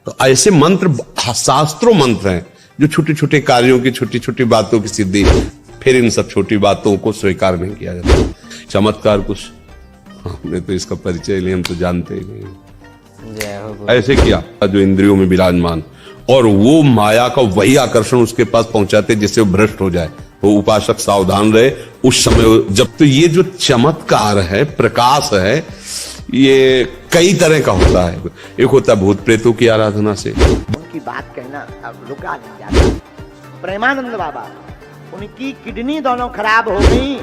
तो ऐसे मंत्र शास्त्रों मंत्र हैं जो छोटे छोटे कार्यों की छोटी छोटी बातों की सिद्धि, फिर इन सब छोटी बातों को स्वीकार नहीं किया जाता। चमत्कार कुछ हमने तो इसका परिचय लिया, हम तो जानते ही नहीं। ऐसे किया जो इंद्रियों में विराजमान, और वो माया का वही आकर्षण उसके पास पहुंचाते जिससे वो भ्रष्ट हो जाए। वो उपासक सावधान रहे उस समय जब। तो ये जो चमत्कार है, प्रकाश है, ये कई तरह का होता है। एक होता है भूत प्रेतों की आराधना से। उनकी बात कहना अब रुका नहीं जाता। प्रेमानंद बाबा, उनकी किडनी दोनों खराब हो गई।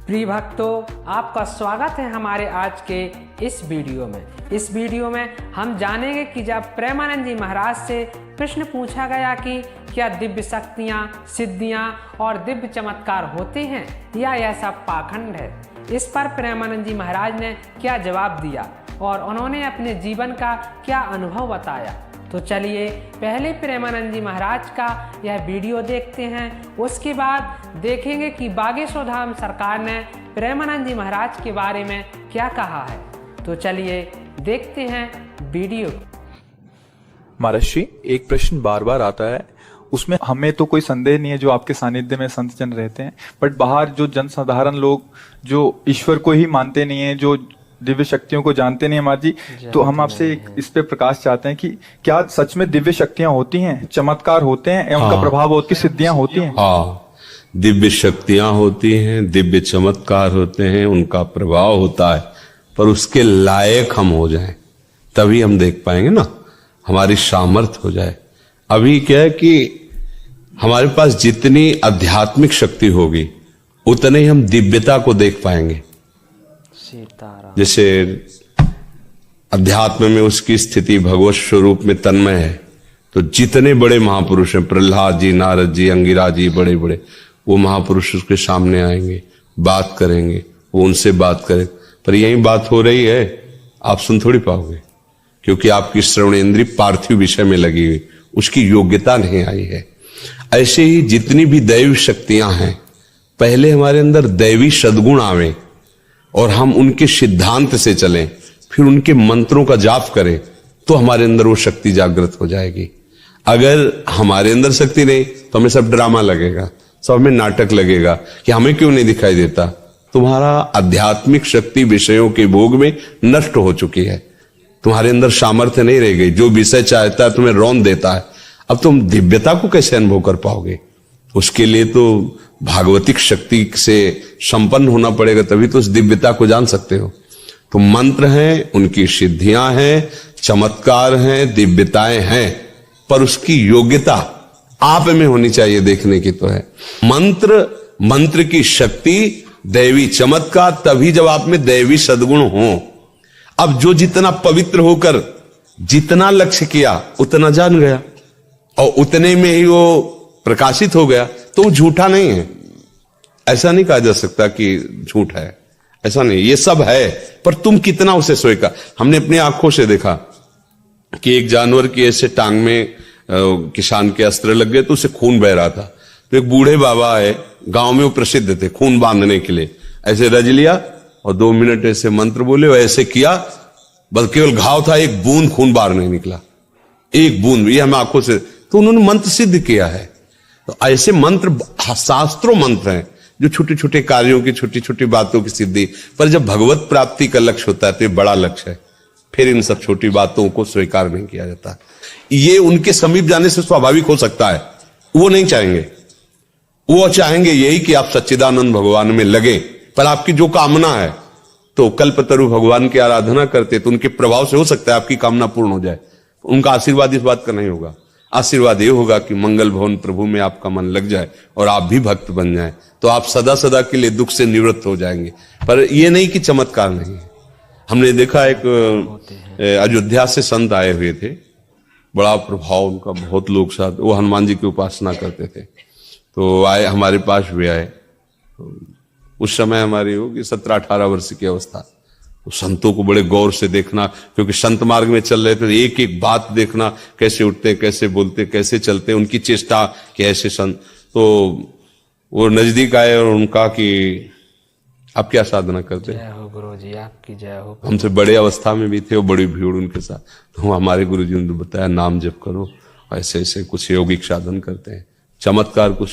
प्रिय भक्तों, आपका स्वागत है हमारे आज के इस वीडियो में। इस वीडियो में हम जानेंगे कि जब प्रेमानंद जी महाराज से प्रश्न पूछा गया कि क्या दिव्य शक्तियाँ, सिद्धियाँ और दिव्य चमत्कार होते हैं या यह सब पाखंड है, इस पर प्रेमानंद जी महाराज ने क्या जवाब दिया और उन्होंने अपने जीवन का क्या अनुभव बताया। तो चलिए पहले प्रेमानंद जी महाराज का यह वीडियो देखते हैं, उसके बाद देखेंगे कि बागेश्वर धाम सरकार ने प्रेमानंद जी महाराज के बारे में क्या कहा है। तो चलिए देखते हैं वीडियो। महाराज जी, एक प्रश्न बार बार आता है, उसमें हमें तो कोई संदेह नहीं है जो आपके सानिध्य में संत जन रहते हैं, बट बाहर जो जनसाधारण लोग जो ईश्वर को ही मानते नहीं है, जो दिव्य शक्तियों को जानते नहीं महाराज जी, तो हम आपसे इस पे प्रकाश चाहते हैं कि क्या सच में दिव्य शक्तियां होती हैं, चमत्कार होते हैं, उनका प्रभाव होती, सिद्धियां होती हैं? हाँ, दिव्य शक्तियां होती हैं, दिव्य चमत्कार होते हैं, उनका प्रभाव होता है, पर उसके लायक हम हो जाएं तभी हम देख पाएंगे ना, हमारी सामर्थ्य हो जाए। अभी क्या है कि हमारे पास जितनी आध्यात्मिक शक्ति होगी उतने ही हम दिव्यता को देख पाएंगे। जैसे अध्यात्म में उसकी स्थिति भगवत स्वरूप में तन्मय है, तो जितने बड़े महापुरुष हैं, प्रहलाद जी, नारद जी, अंगिरा जी, बड़े बड़े, वो महापुरुष उसके सामने आएंगे, बात करेंगे, वो उनसे बात करें। पर यही बात हो रही है, आप सुन थोड़ी पाओगे, क्योंकि आपकी श्रवणेंद्रिय पार्थिव विषय में लगी हुई, उसकी योग्यता नहीं आई है। ऐसे ही जितनी भी दैवी शक्तियां हैं, पहले हमारे अंदर दैवी सद्गुण आवे और हम उनके सिद्धांत से चलें, फिर उनके मंत्रों का जाप करें, तो हमारे अंदर वो शक्ति जागृत हो जाएगी। अगर हमारे अंदर शक्ति नहीं तो हमें सब ड्रामा लगेगा, सब हमें नाटक लगेगा कि हमें क्यों नहीं दिखाई देता। तुम्हारा आध्यात्मिक शक्ति विषयों के भोग में नष्ट हो चुकी है, तुम्हारे अंदर सामर्थ्य नहीं रह गई। जो विषय चाहता है तुम्हें रौंद देता है। अब तुम दिव्यता को कैसे अनुभव कर पाओगे? उसके लिए तो भागवतिक शक्ति से संपन्न होना पड़ेगा, तभी तो उस दिव्यता को जान सकते हो। तो मंत्र हैं, उनकी सिद्धियां हैं, चमत्कार हैं, दिव्यताएं हैं, पर उसकी योग्यता आप में होनी चाहिए, देखने की तो है। मंत्र की शक्ति, दैवी चमत्कार तभी जब आप में दैवी सद्गुण हो। अब जो जितना पवित्र होकर जितना लक्ष्य किया उतना जान गया और उतने में ही वो प्रकाशित हो गया, तो वो झूठा नहीं है। ऐसा नहीं कहा जा सकता कि झूठ है, ऐसा नहीं, ये सब है, पर तुम कितना उसे स्वीकार। हमने अपनी आंखों से देखा कि एक जानवर की ऐसे टांग में किसान के अस्त्र लग गए तो उसे खून बह रहा था। तो एक बूढ़े बाबा है, गांव में वो प्रसिद्ध थे खून बांधने के लिए, ऐसे रज लिया और 2 मिनट ऐसे मंत्र बोले, ऐसे किया, बस केवल घाव था, एक बूंद खून बाहर नहीं निकला, एक बूंद। ये हम आंखों से, तो उन्होंने मंत्र सिद्ध किया है। तो ऐसे मंत्र शास्त्रों मंत्र हैं जो छोटे छोटे कार्यों की छोटी छोटी बातों की सिद्धि, पर जब भगवत प्राप्ति का लक्ष्य होता है तो ये बड़ा लक्ष्य है, फिर इन सब छोटी बातों को स्वीकार नहीं किया जाता। ये उनके समीप जाने से स्वाभाविक हो सकता है, वो नहीं चाहेंगे, वो चाहेंगे यही कि आप सच्चिदानंद भगवान में लगे। पर आपकी जो कामना है, तो कल्पतरु भगवान की आराधना करते तो उनके प्रभाव से हो सकता है आपकी कामना पूर्ण हो जाए। उनका आशीर्वाद इस बात का नहीं होगा, आशीर्वाद ये होगा कि मंगल भवन प्रभु में आपका मन लग जाए और आप भी भक्त बन जाएं, तो आप सदा सदा के लिए दुख से निवृत्त हो जाएंगे। पर ये नहीं कि चमत्कार नहीं है। हमने देखा एक अयोध्या से संत आए हुए थे, बड़ा प्रभाव उनका, बहुत लोग साथ, वो हनुमान जी की उपासना करते थे, तो आए, हमारे पास भी आए। उस समय हमारी होगी 17-18 वर्ष की अवस्था। तो संतों को बड़े गौर से देखना, क्योंकि संत मार्ग में चल रहे थे, एक एक बात देखना, कैसे उठते, कैसे बोलते, कैसे चलते, उनकी चेष्टा कि ऐसे संत। तो वो नजदीक आए और उनका कि आप क्या साधना करते हैं? जय हो गुरु जी, आपकी जय हो। हमसे बड़े अवस्था में भी थे और बड़ी भीड़ उनके साथ, तो हमारे गुरु जी ने बताया नाम जप करो, ऐसे ऐसे कुछ यौगिक साधन करते हैं, चमत्कार कुछ,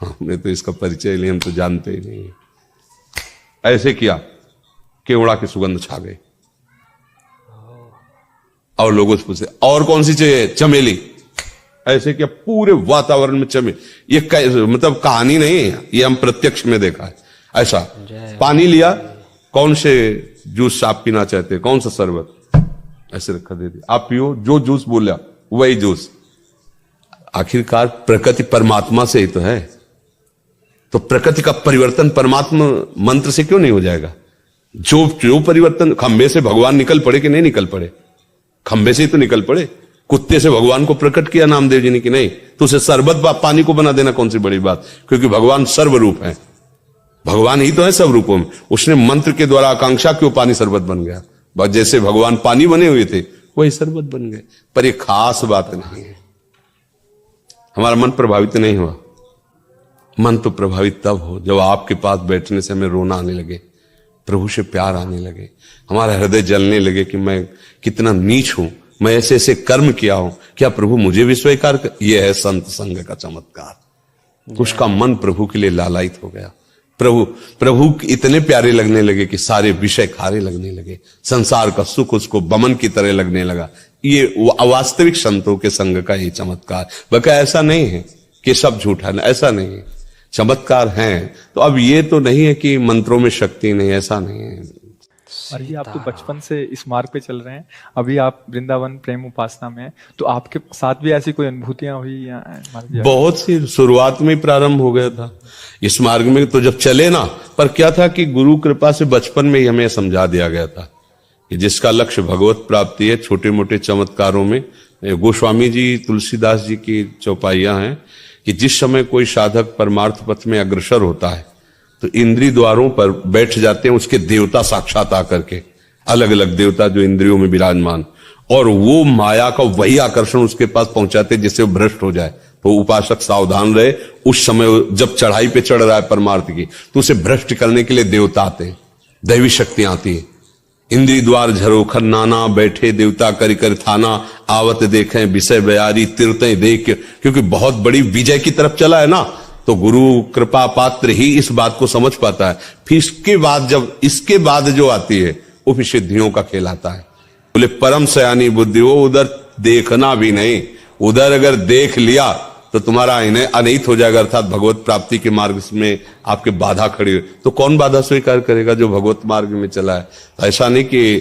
हमने तो इसका परिचय लिया, हम तो जानते ही नहीं। ऐसे किया, केवड़ा की सुगंध छा गई और लोगों से पूछे और कौन सी चाहिए? चमेली। ऐसे किया, पूरे वातावरण में चमेली। ये मतलब कहानी नहीं है, ये हम प्रत्यक्ष में देखा है। ऐसा पानी लिया, कौन से जूस आप पीना चाहते हैं, कौन सा शरबत, ऐसे रखा दे दिया, आप पियो, जो जूस बोला वही जूस। आखिरकार प्रकृति परमात्मा से ही तो है, तो प्रकृति का परिवर्तन परमात्मा मंत्र से क्यों नहीं हो जाएगा? जो परिवर्तन, खंबे से भगवान निकल पड़े कि नहीं निकल पड़े? खंबे से ही तो निकल पड़े। कुत्ते से भगवान को प्रकट किया नामदेव जी ने कि नहीं, तो उसे शरबत पानी को बना देना कौन सी बड़ी बात, क्योंकि भगवान सर्वरूप है, भगवान ही तो है सब रूपों में। उसने मंत्र के द्वारा आकांक्षा क्यों पानी शरबत बन गया, बस जैसे भगवान पानी बने हुए थे वही शरबत बन गए। पर यह खास बात नहीं है। हमारा मन प्रभावित नहीं हुआ। मन तो प्रभावित तब हो जब आपके पास बैठने से हमें रोना आने लगे, प्रभु से प्यार आने लगे, हमारा हृदय जलने लगे कि मैं कितना नीच हूं, मैं ऐसे ऐसे कर्म किया हूं, क्या प्रभु मुझे भी स्वीकार कर? यह है संग का चमत्कार। उसका मन प्रभु के लिए लालायित हो गया। प्रभु इतने प्यारे लगने लगे कि सारे विषय खारे लगने लगे, संसार का सुख उसको बमन की तरह लगने लगा। ये अवास्तविक संतों के संग का ये चमत्कार। बल्कि ऐसा नहीं है कि सब झूठा है, ऐसा नहीं है, चमत्कार हैं। तो अब ये तो नहीं है कि मंत्रों में शक्ति नहीं, ऐसा नहीं है। अरे आप तो बचपन से इस मार्ग पे चल रहे हैं, अभी आप वृंदावन प्रेम उपासना में हैं, तो आपके साथ भी ऐसी कोई अनुभूतियां हुई या? बहुत सी, शुरुआत में ही प्रारंभ हो गया था इस मार्ग में, तो जब चले ना, पर क्या था कि गुरु कृपा से बचपन में ही हमें समझा दिया गया था कि जिसका लक्ष्य भगवत प्राप्ति है, छोटे मोटे चमत्कारों में गोस्वामी जी तुलसीदास जी की चौपाइयां हैं कि जिस समय कोई साधक परमार्थ पथ में अग्रसर होता है तो इंद्रिय द्वारों पर बैठ जाते हैं उसके देवता साक्षात आकर के, अलग अलग देवता जो इंद्रियों में विराजमान, और वो माया का वही आकर्षण उसके पास पहुंचाते जिससे वो भ्रष्ट हो जाए। तो उपासक सावधान रहे, उस समय जब चढ़ाई पे चढ़ रहा है परमार्थ की, तो उसे भ्रष्ट करने के लिए देवता आते हैं, दैवी शक्तियां आती है। इंद्रिय द्वार झरोखर नाना, बैठे देवता करि कर थाना, आवत देखें विषय बयारी तीर्थें देख, क्योंकि बहुत बड़ी विजय की तरफ चला है ना, तो गुरु कृपा पात्र ही इस बात को समझ पाता है। फिर इसके बाद जो आती है वो फिर सिद्धियों का खेल आता है। बोले परम सयानी बुद्धि हो, उधर देखना भी नहीं, उधर अगर देख लिया तो तुम्हारा इन्हें अनहित हो जाएगा, अर्थात भगवत प्राप्ति के मार्ग में आपके बाधा खड़ी हो, तो कौन बाधा स्वीकार करेगा जो भगवत मार्ग में चला है। ऐसा नहीं कि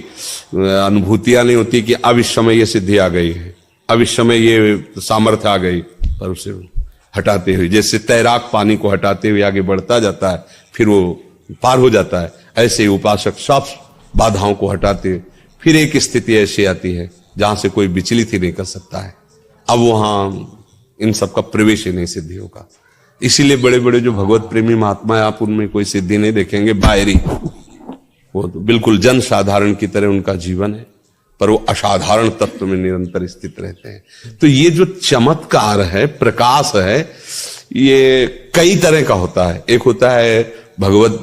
अनुभूतियां नहीं होती कि अब इस समय ये सिद्धि आ गई है, अब इस समय ये सामर्थ्य आ गई, पर उसे हटाते हुए, जैसे तैराक पानी को हटाते हुए आगे बढ़ता जाता है फिर वो पार हो जाता है, ऐसे ही उपासक सब बाधाओं को हटाते फिर एक स्थिति ऐसी आती है जहां से कोई विचलित ही नहीं कर सकता है। अब वहां इन सब का प्रवेश ही नहीं सिद्धियों का। इसीलिए बड़े बड़े जो भगवत प्रेमी महात्मा है, आप उनमें कोई सिद्धि नहीं देखेंगे, बाहरी, वो तो बिल्कुल जन साधारण की तरह उनका जीवन है, पर वो असाधारण तत्व में निरंतर स्थित रहते हैं। तो ये जो चमत्कार है, प्रकाश है, ये कई तरह का होता है। एक होता है भगवत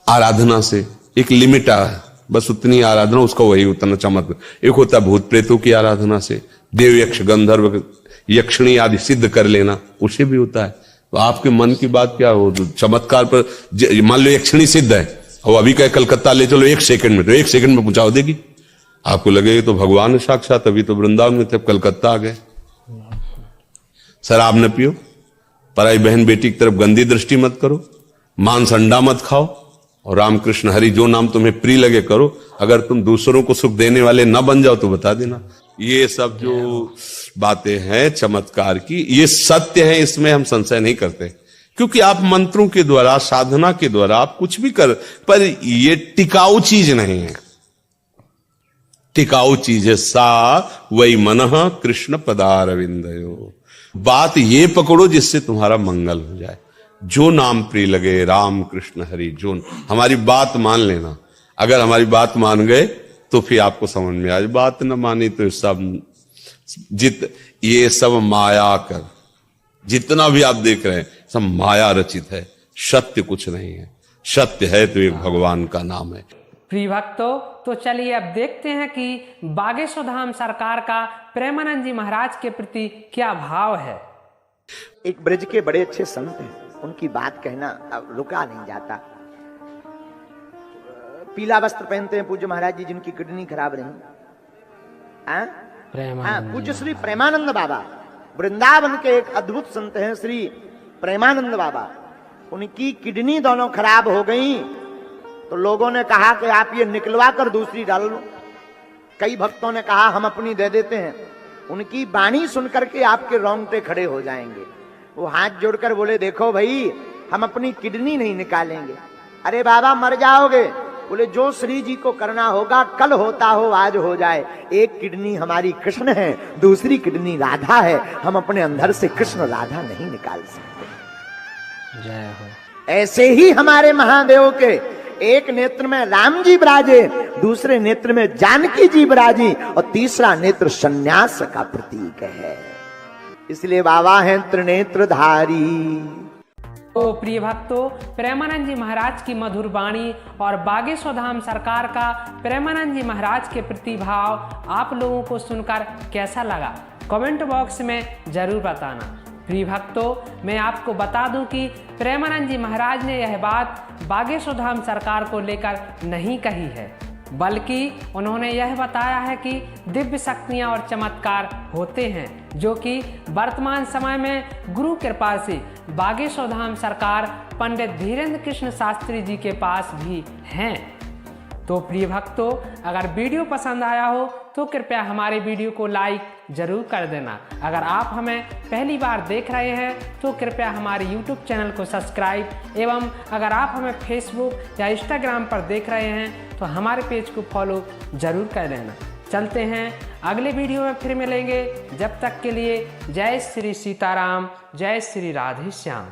आराधना से, एक लिमिट है, बस उतनी आराधना, उसका वही उतना चमत्कार। एक होता है भूत प्रेतों की आराधना से, देव यक्ष गंधर्व यक्षिणी आदि सिद्ध कर लेना, उसे भी होता है। तो आपके मन की बात क्या हो, चमत्कार पर मान लो यक्षिणी सिद्ध है और अभी कहे कलकत्ता ले चलो 1 सेकंड में, तो 1 सेकंड में पहुंचा देगी। आपको लगेगा तो भगवान साक्षात, अभी तो वृंदावन में थे, कलकत्ता आ गए। शराब न पियो, पराई बहन बेटी की तरफ गंदी दृष्टि मत करो, मांस अंडा मत खाओ, और रामकृष्ण हरि जो नाम तुम्हें प्रिय लगे करो। अगर तुम दूसरों को सुख देने वाले न बन जाओ तो बता देना। ये सब जो बातें हैं चमत्कार की, ये सत्य है, इसमें हम संशय नहीं करते, क्योंकि आप मंत्रों के द्वारा, साधना के द्वारा आप कुछ भी कर, पर ये टिकाऊ चीज नहीं है। टिकाऊ चीज है सा वही मनः कृष्ण पदारविंदयो। बात ये पकड़ो जिससे तुम्हारा मंगल हो जाए। जो नाम प्रिय लगे, राम कृष्ण हरि, जो हमारी बात मान लेना। अगर हमारी बात मान गए तो फिर आपको समझ में आए, बात न मानी तो सब ये सब माया कर, जितना भी आप देख रहे हैं सब माया रचित है, सत्य कुछ नहीं है। सत्य है तो ये भगवान का नाम है। प्रिय भक्तों, तो चलिए अब देखते हैं कि बागेश्वर धाम सरकार का प्रेमानंद जी महाराज के प्रति क्या भाव है। एक ब्रज के बड़े अच्छे संत हैं, उनकी बात कहना अब रुका नहीं जाता। पीला वस्त्र पहनते हैं पूज्य महाराज जी, जिनकी किडनी खराब रही। पूज्य श्री प्रेमानंद बाबा वृंदावन के एक अद्भुत संत हैं, श्री प्रेमानंद बाबा। उनकी किडनी दोनों खराब हो गई तो लोगों ने कहा कि आप ये निकलवा कर दूसरी डाल लो। कई भक्तों ने कहा हम अपनी दे देते हैं। उनकी वाणी सुनकर के आपके रोंगटे खड़े हो जाएंगे। वो हाथ जोड़कर बोले, देखो भाई, हम अपनी किडनी नहीं निकालेंगे। अरे बाबा मर जाओगे। बोले, जो श्री जी को करना होगा कल होता हो आज हो जाए। एक किडनी हमारी कृष्ण है, दूसरी किडनी राधा है। हम अपने अंदर से कृष्ण राधा नहीं निकाल सकते। जय हो। ऐसे ही हमारे महादेव के एक नेत्र में राम जी विराजे, दूसरे नेत्र में जानकी जी विराजी और तीसरा नेत्र संन्यास का प्रतीक है। इसलिए बाबा हैं त्रिनेत्रधारी। तो प्रिय भक्तों, प्रेमानंद जी महाराज की मधुर वाणी और बागेश्वर धाम सरकार का प्रेमानंद जी महाराज के प्रति भाव आप लोगों को सुनकर कैसा लगा, कमेंट बॉक्स में जरूर बताना। प्रिय भक्तों, मैं आपको बता दूं कि प्रेमानंद जी महाराज ने यह बात बागेश्वर धाम सरकार को लेकर नहीं कही है, बल्कि उन्होंने यह बताया है कि दिव्य शक्तियां और चमत्कार होते हैं जो कि वर्तमान समय में गुरु कृपा से बागेश्वर धाम सरकार पंडित धीरेन्द्र कृष्ण शास्त्री जी के पास भी हैं। तो प्रिय भक्तों, अगर वीडियो पसंद आया हो तो कृपया हमारे वीडियो को लाइक जरूर कर देना। अगर आप हमें पहली बार देख रहे हैं तो कृपया हमारे YouTube चैनल को सब्सक्राइब एवं अगर आप हमें Facebook या Instagram पर देख रहे हैं तो हमारे पेज को फॉलो जरूर कर लेना। चलते हैं अगले वीडियो में फिर मिलेंगे। जब तक के लिए जय श्री सीताराम, जय श्री राधे श्याम।